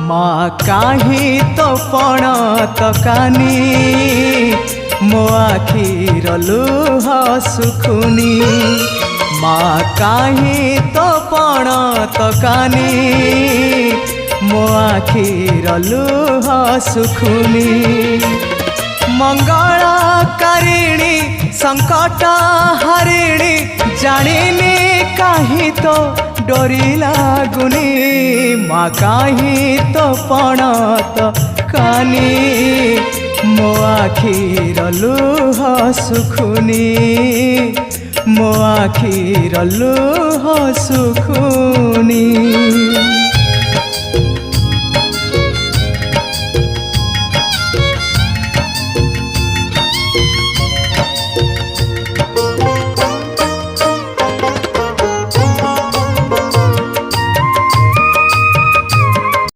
माँ काहे तो पण तकानी मो आखिर लुह सुखुनी माँ काहे तो पण तकानी मो आखिर लुह सुखुनी मंगलकारिणी संकट हारिणी जानिनी काहे तो डोरी लागुनी माँ काहे तो पण तकानी मो आखिर लुह सुखुनी मो आखिर लुह सुखुनी।